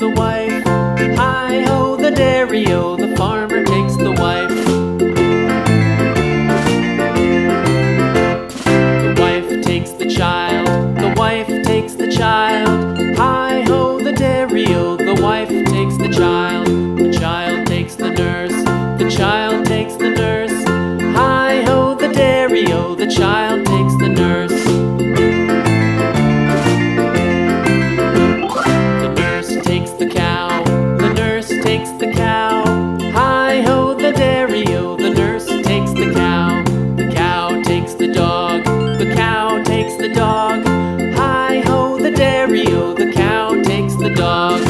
the wife. Hi-ho, the dairy-o, the farmer takes the wife. The wife takes the child, the wife takes the child. Hi-ho, the dairy-o, the wife takes the child. The child takes the nurse, the child takes the nurse. Hi-ho, the dairy-o, the child takes the nurse. The nurse takes the cow, the nurse takes the cow. Hi-ho, the dairy-o, the nurse takes the cow. The cow takes the dog, the cow takes the dog. Hi-ho, the dairy-o, the cow takes the dog.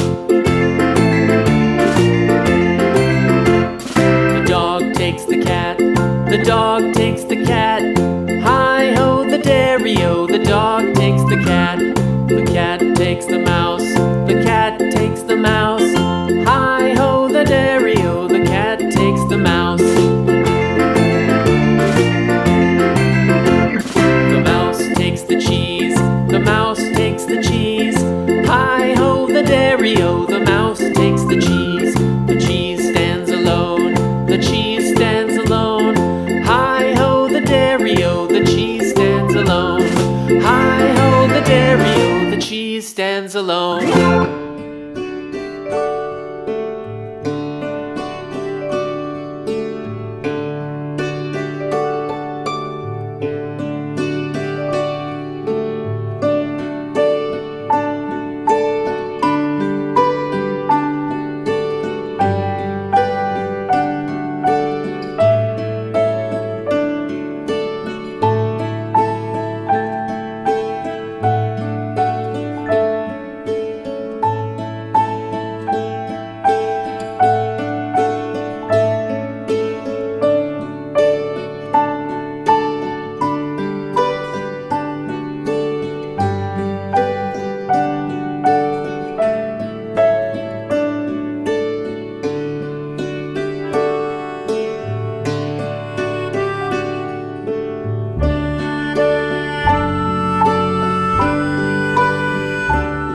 The dog takes the cat, the dog takes the cat. Hi-ho, the dairy-o, the dog takes the cat. The cat takes the mouse, the cat takes the mouse. Hi-ho, the dairy-o, the cat takes the mouse. The mouse takes the cheese, the mouse takes the cheese. Hi-ho, the dairy-o, the mouse takes the cheese. The cheese stands alone, the cheese stands alone. Hi-ho, the dairy-o, the cheese stands alone. Hi-ho, the dairy-o, the cheese stands alone.